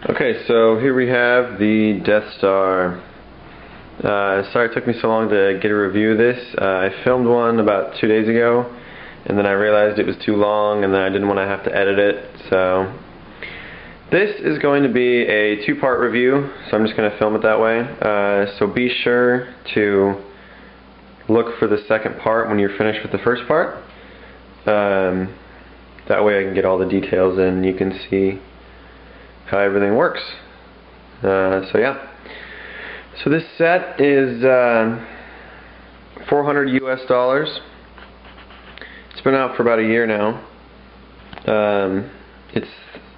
Okay, so here we have the Death Star. Sorry it took me so long to get a review of this. I filmed one about 2 days ago, and then I realized it was too long, and then I didn't want to have to edit it. So this is going to be a two-part review, so I'm just going to film it that way. So be sure to look for the second part when you're finished with the first part. That way I can get all the details and you can see how everything works. So yeah. So this set is $400 US. It's been out for about a year now. It's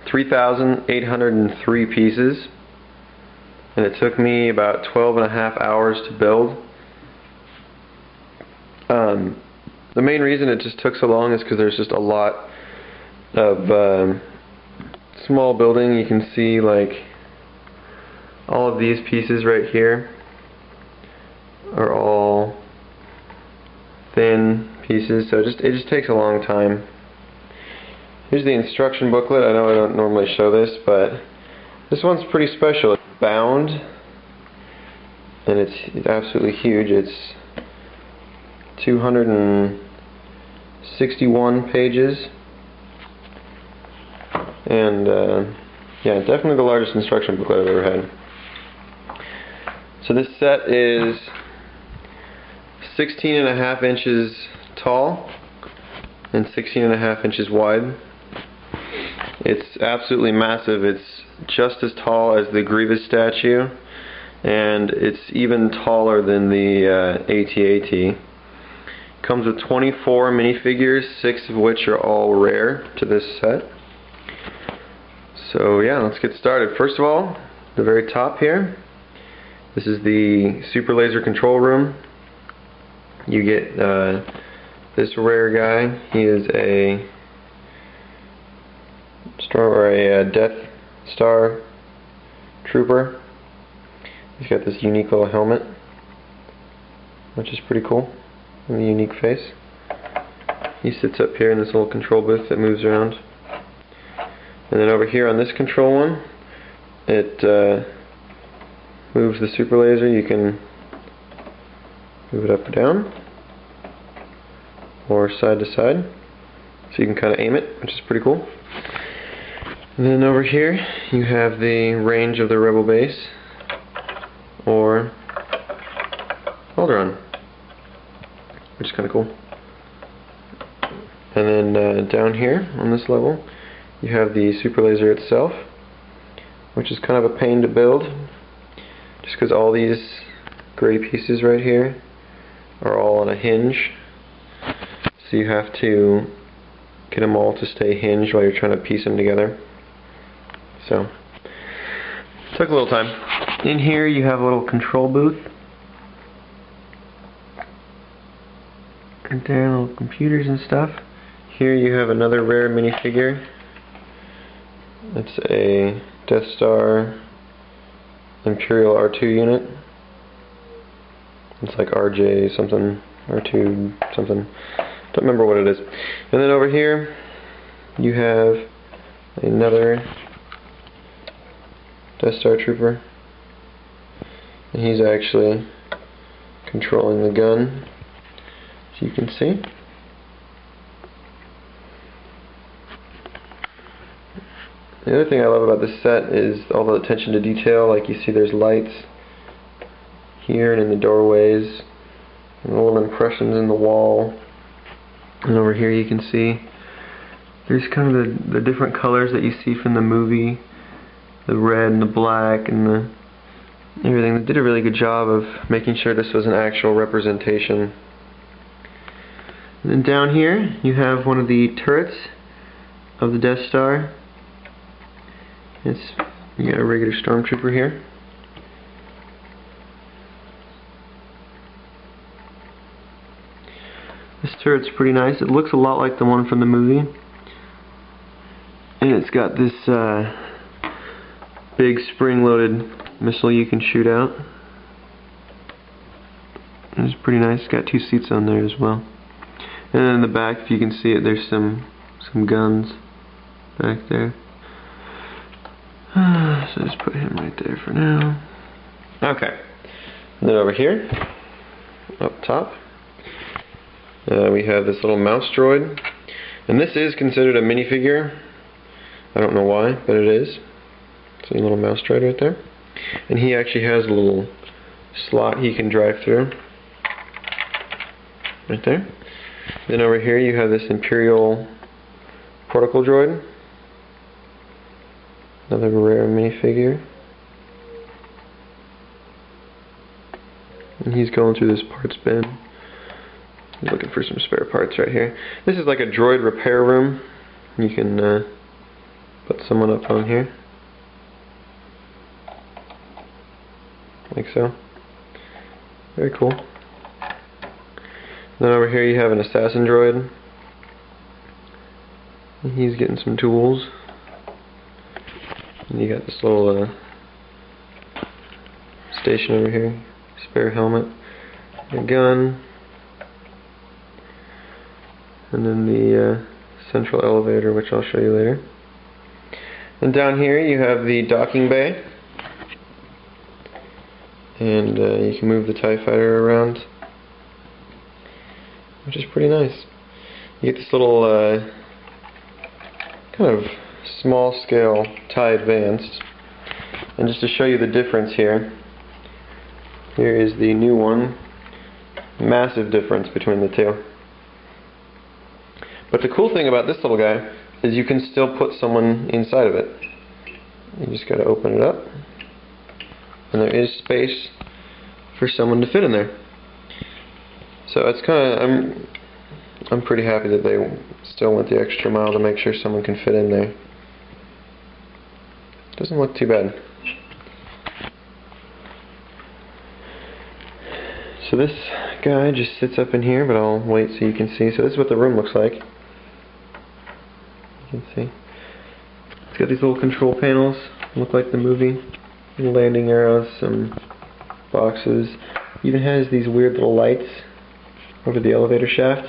3,803 pieces, and it took me about 12.5 hours to build. The main reason it just took so long is because there's just a lot of small building. You can see like all of these pieces right here are all thin pieces, so it just takes a long time. Here's the instruction booklet. I know I don't normally show this, but this one's pretty special. It's bound, and it's absolutely huge. It's 261 pages, and yeah, definitely the largest instruction booklet I've ever had. So this set is 16.5 inches tall and 16.5 inches wide. It's absolutely massive. It's just as tall as the Grievous statue, and it's even taller than the AT-AT. Comes with 24 minifigures, 6 of which are all rare to this set. So yeah, let's get started. First of all, the very top here, this is the super laser control room. You get this rare guy. He is a Death Star trooper. He's got this unique little helmet, which is pretty cool, and a unique face. He sits up here in this little control booth that moves around. And then over here on this control one, it moves the super laser. You can move it up or down, or side to side, so you can kind of aim it, which is pretty cool. And then over here you have the range of the Rebel base, or Alderaan, which is kind of cool. And then down here on this level you have the super laser itself, which is kind of a pain to build, just because all these gray pieces right here are all on a hinge, so you have to get them all to stay hinged while you're trying to piece them together. So it took a little time. In here you have a little control booth. Right there, little computers and stuff. Here you have another rare minifigure. It's a Death Star Imperial R2 unit. It's like RJ something, R2 something. Don't remember what it is. And then over here you have another Death Star trooper. And he's actually controlling the gun, as you can see. The other thing I love about this set is all the attention to detail. Like you see there's lights here and in the doorways, and little impressions in the wall. And over here you can see there's kind of the different colors that you see from the movie. The red and the black and the everything. They did a really good job of making sure this was an actual representation. And then down here you have one of the turrets of the Death Star. You got a regular stormtrooper here. This turret's pretty nice. It looks a lot like the one from the movie, and it's got this big spring-loaded missile you can shoot out. It's pretty nice. It's got 2 seats on there as well. And then in the back, if you can see it, there's some guns back there. So just put him right there for now. Okay. And then over here, up top, we have this little mouse droid. And this is considered a minifigure. I don't know why, but it is. See a little mouse droid right there. And he actually has a little slot he can drive through. Right there. Then over here you have this Imperial protocol droid. Another rare minifigure. And he's going through this parts bin. He's looking for some spare parts right here. This is like a droid repair room. You can put someone up on here. Like so. Very cool. Then over here you have an assassin droid. And he's getting some tools. And you got this little station over here. Spare helmet. A gun. And then the central elevator, which I'll show you later. And down here you have the docking bay. And you can move the TIE fighter around, which is pretty nice. You get this little kind of small scale TIE Advanced. And just to show you the difference here, here is the new one. Massive difference between the two. But the cool thing about this little guy is you can still put someone inside of it. You just got to open it up, and there is space for someone to fit in there. So it's kind of, I'm pretty happy that they still went the extra mile to make sure someone can fit in there. Doesn't look too bad. So this guy just sits up in here, but I'll wait so you can see. So this is what the room looks like. You can see. It's got these little control panels, look like the movie. Landing arrows, some boxes. Even has these weird little lights over the elevator shaft.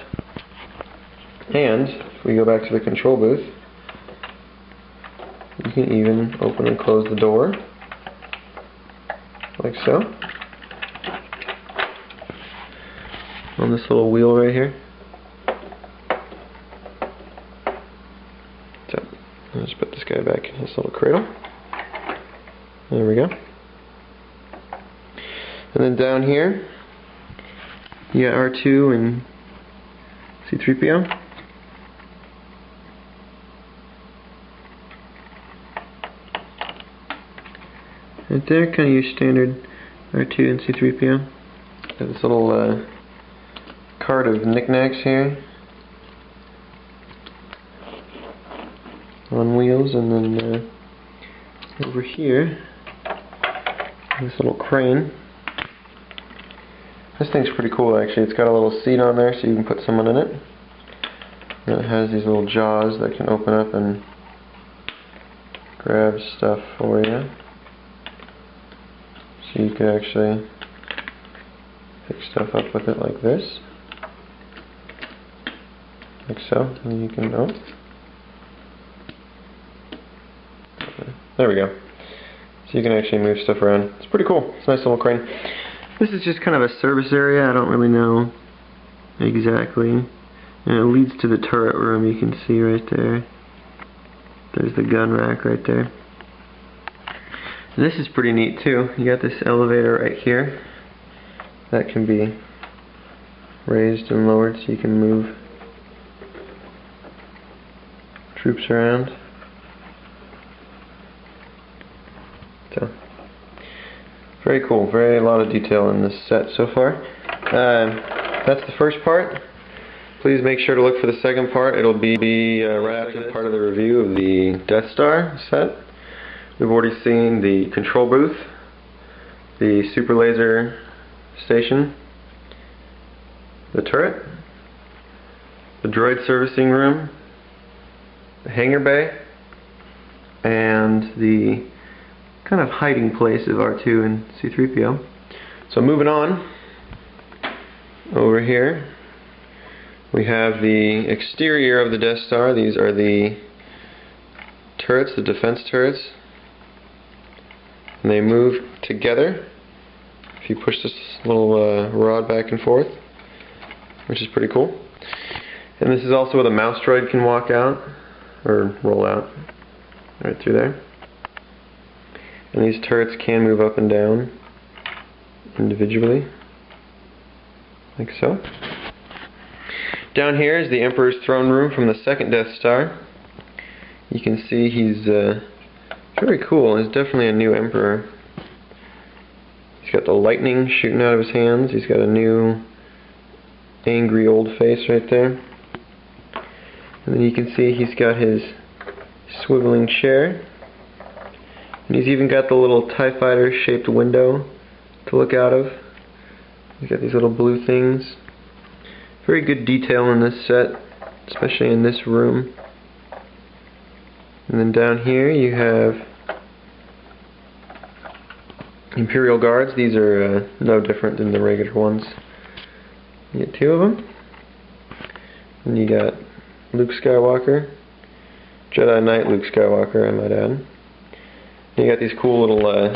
And if we go back to the control booth, you can even open and close the door, like so. On this little wheel right here. So, let's put this guy back in his little cradle. There we go. And then down here, you got R2 and C-3PO. Right there, kind of your standard R2 and C-3PO. Got this little cart of knickknacks here on wheels, and then over here, this little crane. This thing's pretty cool actually. It's got a little seat on there so you can put someone in it. And it has these little jaws that can open up and grab stuff for you. So you can actually pick stuff up with it like this. Like so. And you can, oh. There we go. So you can actually move stuff around. It's pretty cool. It's a nice little crane. This is just kind of a service area. I don't really know exactly. And it leads to the turret room, you can see right there. There's the gun rack right there. And this is pretty neat too. You got this elevator right here that can be raised and lowered so you can move troops around. So, very cool. A lot of detail in this set so far. That's the first part. Please make sure to look for the second part. It'll be right after part of the review of the Death Star set. We've already seen the control booth, the super laser station, the turret, the droid servicing room, the hangar bay, and the kind of hiding place of R2 and C-3PO. So moving on, over here we have the exterior of the Death Star. These are the turrets, the defense turrets. and they move together if you push this little rod back and forth, which is pretty cool. And this is also where the mouse droid can walk out, or roll out, right through there. And these turrets can move up and down individually, like so. Down here is the Emperor's throne room from the second Death Star. You can see he's very cool. He's definitely a new Emperor. He's got the lightning shooting out of his hands. He's got a new angry old face right there. And then you can see he's got his swiveling chair. And he's even got the little TIE Fighter shaped window to look out of. He's got these little blue things. Very good detail in this set, especially in this room. And then down here you have Imperial Guards. These are no different than the regular ones. You get two of them. And you got Luke Skywalker, Jedi Knight Luke Skywalker, I might add. And you got these cool little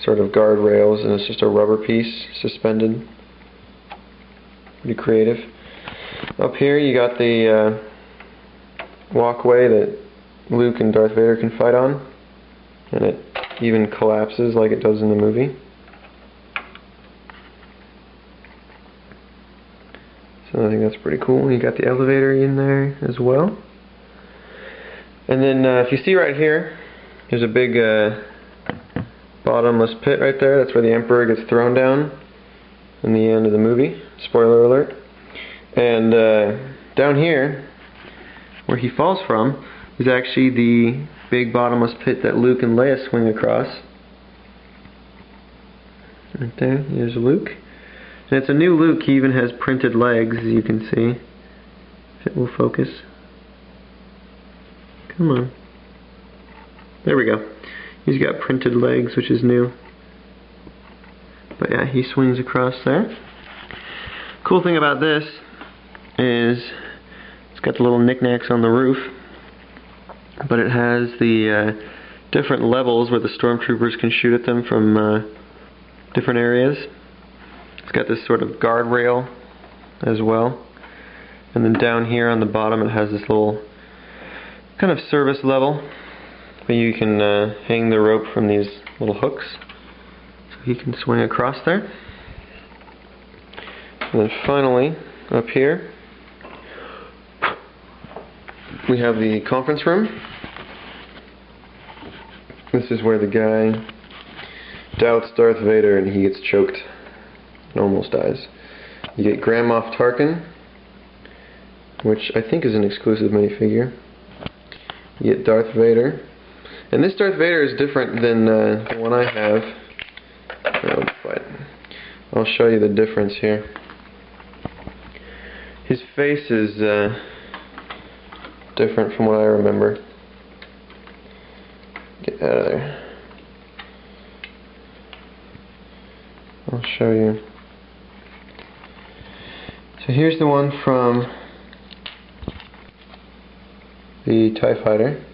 sort of guardrails, and it's just a rubber piece suspended. Pretty creative. Up here you got the walkway that Luke and Darth Vader can fight on, and it even collapses like it does in the movie. So I think that's pretty cool. You got the elevator in there as well. And then if you see right here, there's a big bottomless pit right there. That's where the Emperor gets thrown down in the end of the movie. Spoiler alert. And down here, where he falls from, is actually the big bottomless pit that Luke and Leia swing across. Right there, there's Luke. And it's a new Luke. He even has printed legs, as you can see. If it will focus. Come on. There we go. He's got printed legs, which is new. But yeah, he swings across there. Cool thing about this is it's got the little knickknacks on the roof, but it has the different levels where the stormtroopers can shoot at them from different areas. It's got this sort of guardrail as well. And then down here on the bottom it has this little kind of service level where you can hang the rope from these little hooks. So he can swing across there. And then finally, up here, we have the conference room. This is where the guy doubts Darth Vader and he gets choked and almost dies. You get Grand Moff Tarkin, which I think is an exclusive minifigure. You get Darth Vader. And this Darth Vader is different than the one I have. But I'll show you the difference here. His face is different from what I remember. Get out of there. I'll show you. So here's the one from the TIE Fighter.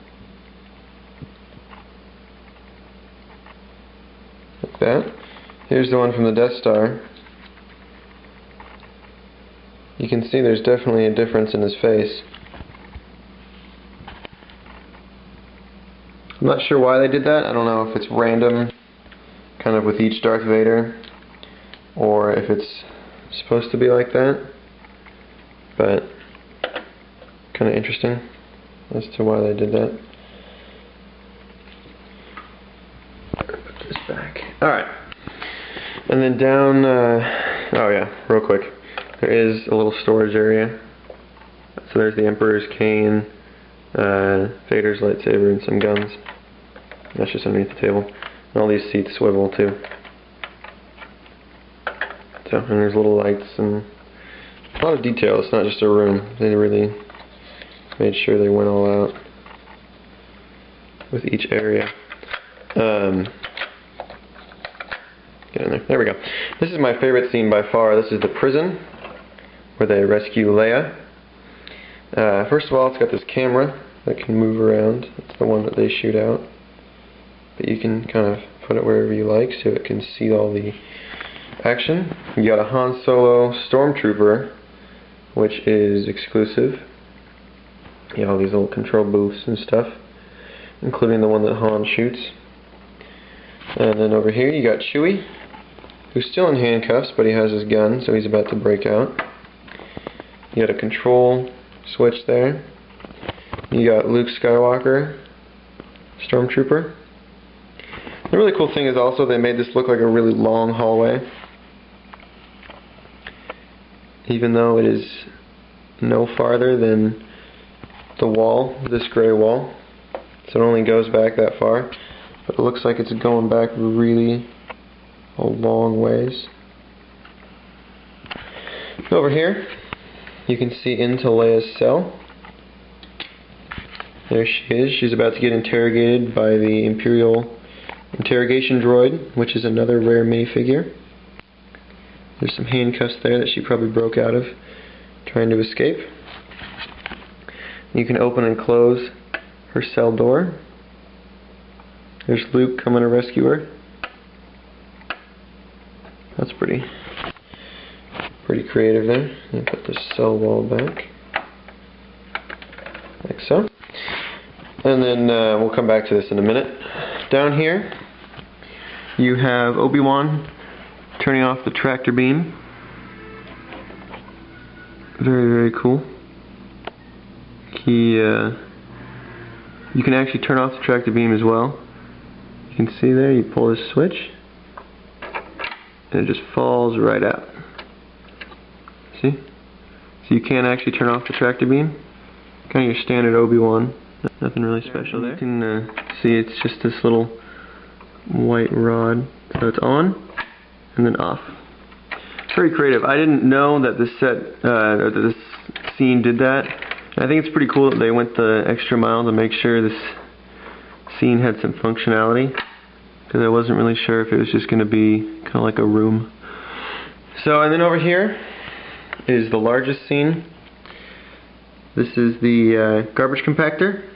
Like that. Here's the one from the Death Star. You can see there's definitely a difference in his face. I'm not sure why they did that. I don't know if it's random, kind of with each Darth Vader, or if it's supposed to be like that. But kind of interesting as to why they did that. Put this back. Alright. And then down, oh yeah, real quick. There is a little storage area. So there's the Emperor's cane, Vader's lightsaber, and some guns. That's just underneath the table. And all these seats swivel too. So, and there's little lights and a lot of detail. It's not just a room. They really made sure they went all out with each area. Get in there. There we go. This is my favorite scene by far. This is the prison where they rescue Leia. First of all, it's got this camera that can move around. It's the one that they shoot out. but you can kind of put it wherever you like so it can see all the action. You got a Han Solo Stormtrooper, which is exclusive. You have all these little control booths and stuff, including the one that Han shoots. And then over here you got Chewie, who's still in handcuffs, but he has his gun, so he's about to break out. You got a control switch there. You got Luke Skywalker, Stormtrooper. The really cool thing is also they made this look like a really long hallway, even though it is no farther than the wall, this gray wall. So it only goes back that far, but it looks like it's going back really a long ways. Over here you can see into Leia's cell. There she is. She's about to get interrogated by the Imperial interrogation droid, which is another rare minifigure. There's some handcuffs there that she probably broke out of trying to escape. You can open and close her cell door. There's Luke coming to rescue her. That's pretty creative there. And put the cell wall back, like so. And then we'll come back to this in a minute. Down here you have Obi-Wan turning off the tractor beam. Very, very cool. You can actually turn off the tractor beam as well. You can see there, you pull this switch and it just falls right out. See? So you can actually turn off the tractor beam. Kind of your standard Obi-Wan. Nothing really special there. You can see it's just this little white rod. So it's on and then off. Very creative. I didn't know that this set, or that this scene did that. And I think it's pretty cool that they went the extra mile to make sure this scene had some functionality, because I wasn't really sure if it was just going to be kind of like a room. So, and then over here is the largest scene. This is the garbage compactor.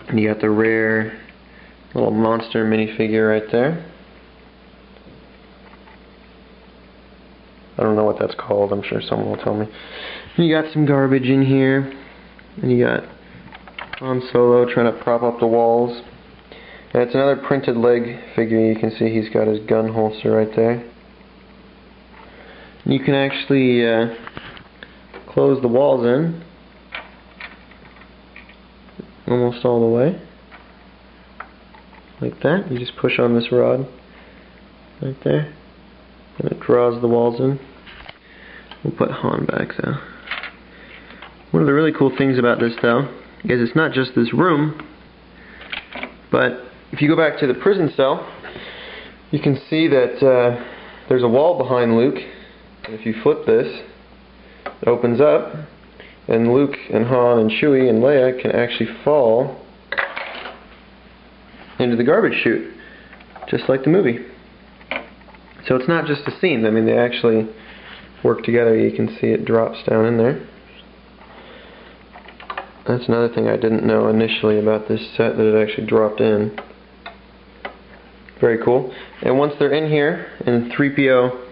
And you got the rare little monster minifigure right there. I don't know what that's called. I'm sure someone will tell me. And you got some garbage in here. And you got Han Solo trying to prop up the walls. And it's another printed leg figure. You can see he's got his gun holster right there. And you can actually close the walls in almost all the way, like that. You just push on this rod right there and it draws the walls in. We'll put Han back though. One of the really cool things about this though is it's not just this room, but if you go back to the prison cell, you can see that there's a wall behind Luke, and if you flip this, it opens up, and Luke and Han and Chewie and Leia can actually fall into the garbage chute, just like the movie. So it's not just a scene. I mean, they actually work together. You can see it drops down in there. That's another thing I didn't know initially about this set, that it actually dropped in. Very cool. And once they're in here, and 3PO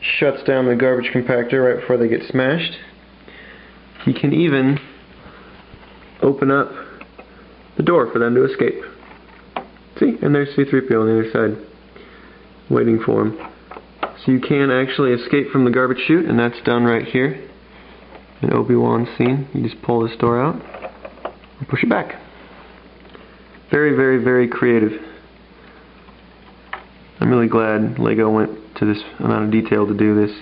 shuts down the garbage compactor right before they get smashed, he can even open up the door for them to escape. See? And there's C-3PO on the other side, waiting for him. So you can actually escape from the garbage chute, and that's done right here in Obi-Wan's scene. You just pull this door out and push it back. Very, very, very creative. I'm really glad LEGO went to this amount of detail to do this.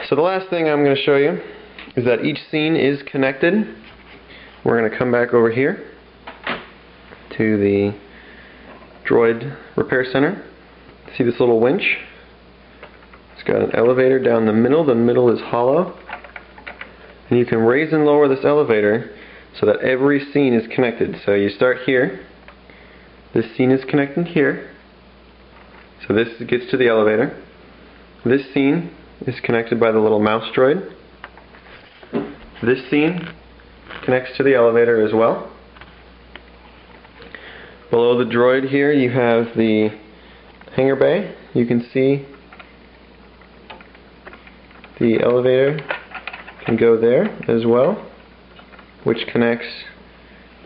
So the last thing I'm going to show you is that each scene is connected. We're going to come back over here to the droid repair center. See this little winch? It's got an elevator down the middle. The middle is hollow. And you can raise and lower this elevator so that every scene is connected. So you start here. This scene is connected here. So this gets to the elevator. This scene is connected by the little mouse droid. This scene connects to the elevator as well. Below the droid here you have the hangar bay. You can see the elevator can go there as well, which connects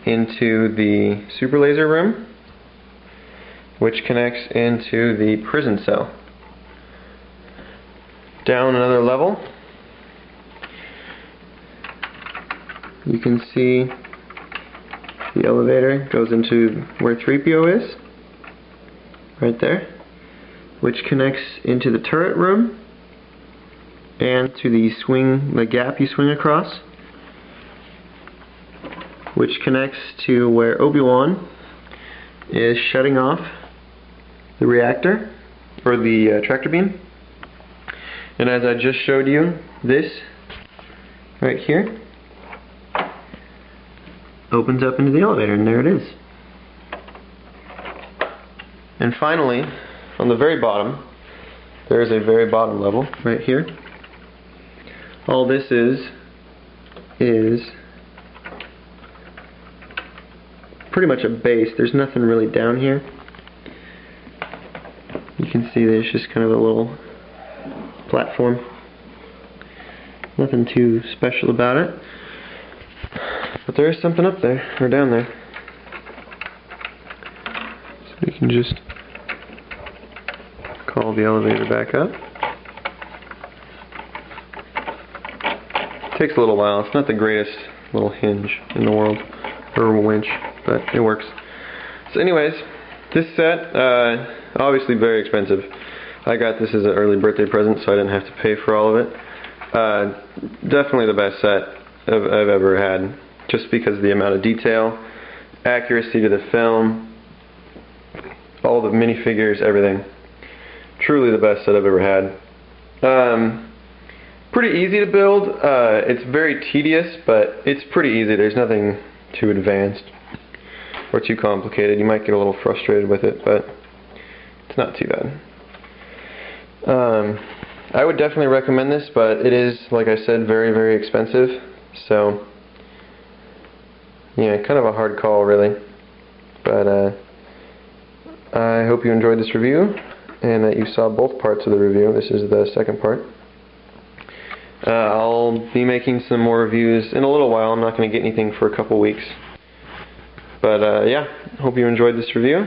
into the super laser room, which connects into the prison cell. Down another level, you can see the elevator goes into where 3PO is, right there, which connects into the turret room and to the gap you swing across, which connects to where Obi-Wan is shutting off the reactor, or the tractor beam. And as I just showed you, this right here opens up into the elevator, and there it is. And finally, on the very bottom, there is a very bottom level right here. All this is pretty much a base. There's nothing really down here. You can see there's just kind of a little platform. Nothing too special about it. But there is something up there, or down there. So we can just call the elevator back up. It takes a little while. It's not the greatest little hinge in the world, or winch, but it works. So anyways, this set, obviously very expensive. I got this as an early birthday present, so I didn't have to pay for all of it. Definitely the best set I've ever had, just because of the amount of detail, accuracy to the film, all the minifigures, everything. Truly the best set I've ever had. Pretty easy to build. It's very tedious, but it's pretty easy. There's nothing too advanced or too complicated. You might get a little frustrated with it, but it's not too bad. I would definitely recommend this, but it is, like I said, very, very expensive. So, yeah, kind of a hard call, really. But I hope you enjoyed this review and that you saw both parts of the review. This is the second part. I'll be making some more reviews in a little while. I'm not going to get anything for a couple weeks. But yeah, hope you enjoyed this review.